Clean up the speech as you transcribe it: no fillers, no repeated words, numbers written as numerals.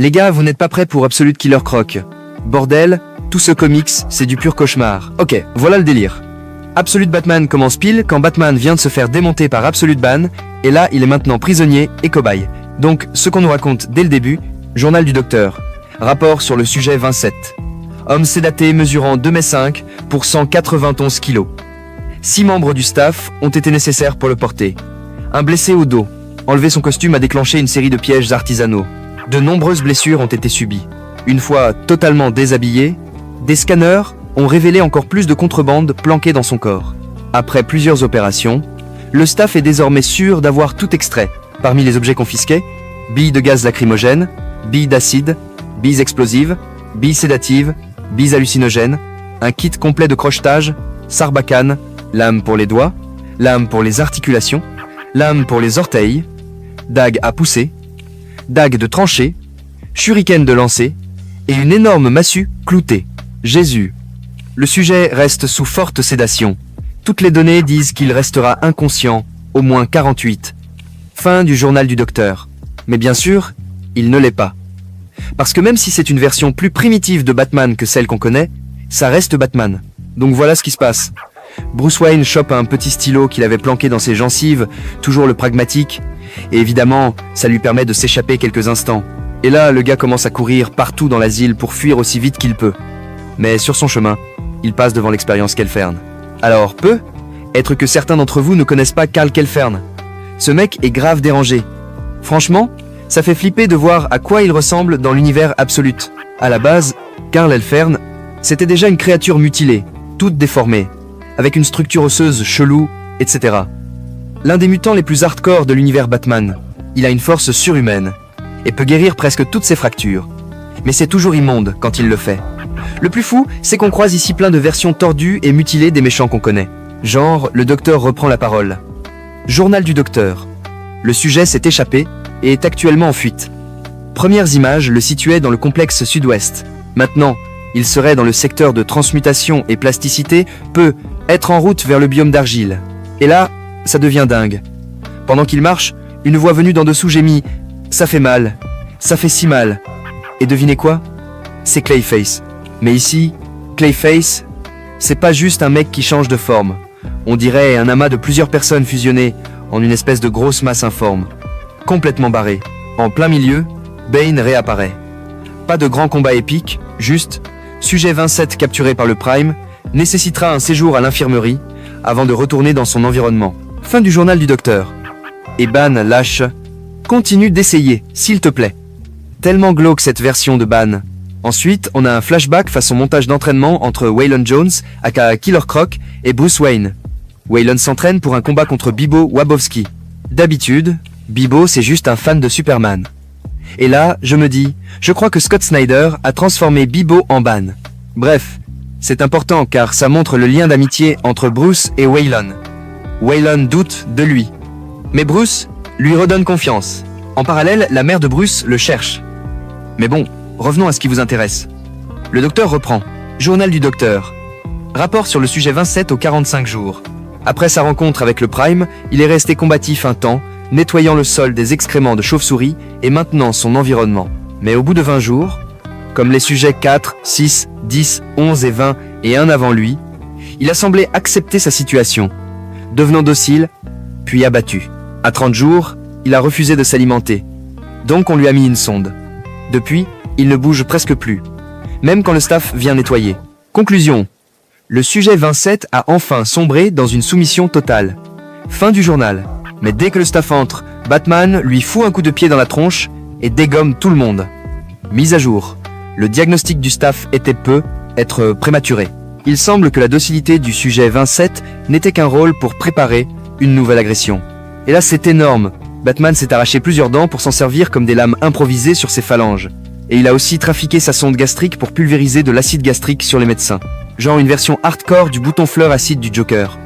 Les gars, vous n'êtes pas prêts pour Absolute Killer Croc. Bordel, tout ce comics, c'est du pur cauchemar. Ok, voilà le délire. Absolute Batman commence pile quand Batman vient de se faire démonter par Absolute Ban, et là il est maintenant prisonnier et cobaye. Donc, ce qu'on nous raconte dès le début, journal du docteur. Rapport sur le sujet 27. Homme sédaté mesurant 2,5 m pour 191 kg. 6 membres du staff ont été nécessaires pour le porter. Un blessé au dos. Enlever son costume a déclenché une série de pièges artisanaux. De nombreuses blessures ont été subies. Une fois totalement déshabillé, des scanners ont révélé encore plus de contrebande planquée dans son corps. Après plusieurs opérations, le staff est désormais sûr d'avoir tout extrait. Parmi les objets confisqués, billes de gaz lacrymogène, billes d'acide, billes explosives, billes sédatives, billes hallucinogènes, un kit complet de crochetage, sarbacane, lame pour les doigts, lame pour les articulations, lame pour les orteils, dague à pousser, dague de trancher, shuriken de lancer et une énorme massue cloutée. Jésus. Le sujet reste sous forte sédation. Toutes les données disent qu'il restera inconscient, au moins 48. Fin du journal du docteur. Mais bien sûr, il ne l'est pas. Parce que même si c'est une version plus primitive de Batman que celle qu'on connaît, ça reste Batman. Donc voilà ce qui se passe. Bruce Wayne chope un petit stylo qu'il avait planqué dans ses gencives, toujours le pragmatique, et évidemment, ça lui permet de s'échapper quelques instants. Et là, le gars commence à courir partout dans l'asile pour fuir aussi vite qu'il peut. Mais sur son chemin, il passe devant l'expérience Kelfern. Alors, peut être que certains d'entre vous ne connaissent pas Karl Kelfern. Ce mec est grave dérangé. Franchement, ça fait flipper de voir à quoi il ressemble dans l'univers Absolute. À la base, Karl Kelfern, c'était déjà une créature mutilée, toute déformée, avec une structure osseuse chelou, etc. L'un des mutants les plus hardcore de l'univers Batman. Il a une force surhumaine et peut guérir presque toutes ses fractures. Mais c'est toujours immonde quand il le fait. Le plus fou, c'est qu'on croise ici plein de versions tordues et mutilées des méchants qu'on connaît. Genre, le docteur reprend la parole. Journal du docteur. Le sujet s'est échappé et est actuellement en fuite. Premières images le situaient dans le complexe sud-ouest. Maintenant, il serait dans le secteur de transmutation et plasticité, peut être en route vers le biome d'argile. Et là, ça devient dingue. Pendant qu'il marche, une voix venue d'en dessous gémit « Ça fait mal, ça fait si mal ». Et devinez quoi? C'est Clayface. Mais ici, Clayface, c'est pas juste un mec qui change de forme. On dirait un amas de plusieurs personnes fusionnées en une espèce de grosse masse informe. Complètement barré. En plein milieu, Bane réapparaît. Pas de grand combat épique, juste sujet 27 capturé par le Prime nécessitera un séjour à l'infirmerie avant de retourner dans son environnement. Fin du journal du docteur. Et Ban lâche « Continue d'essayer, s'il te plaît ». Tellement glauque cette version de Ban. Ensuite, on a un flashback façon montage d'entraînement entre Waylon Jones, aka Killer Croc, et Bruce Wayne. Waylon s'entraîne pour un combat contre Bibo Wabowski. D'habitude, Bibo c'est juste un fan de Superman. Et là, je me dis, je crois que Scott Snyder a transformé Bibo en Ban. Bref, c'est important car ça montre le lien d'amitié entre Bruce et Waylon. Waylon doute de lui. Mais Bruce lui redonne confiance. En parallèle, la mère de Bruce le cherche. Mais bon, revenons à ce qui vous intéresse. Le docteur reprend. Journal du docteur. Rapport sur le sujet 27 aux 45 jours. Après sa rencontre avec le Prime, il est resté combatif un temps, nettoyant le sol des excréments de chauve-souris et maintenant son environnement. Mais au bout de 20 jours, comme les sujets 4, 6, 10, 11 et 20 et un avant lui, il a semblé accepter sa situation, devenant docile, puis abattu. À 30 jours, il a refusé de s'alimenter. Donc on lui a mis une sonde. Depuis, il ne bouge presque plus, même quand le staff vient nettoyer. Conclusion. Le sujet 27 a enfin sombré dans une soumission totale. Fin du journal. Mais dès que le staff entre, Batman lui fout un coup de pied dans la tronche et dégomme tout le monde. Mise à jour. Le diagnostic du staff était être prématuré. Il semble que la docilité du sujet 27 n'était qu'un rôle pour préparer une nouvelle agression. Et là c'est énorme. Batman s'est arraché plusieurs dents pour s'en servir comme des lames improvisées sur ses phalanges. Et il a aussi trafiqué sa sonde gastrique pour pulvériser de l'acide gastrique sur les médecins. Genre une version hardcore du bouton fleur acide du Joker.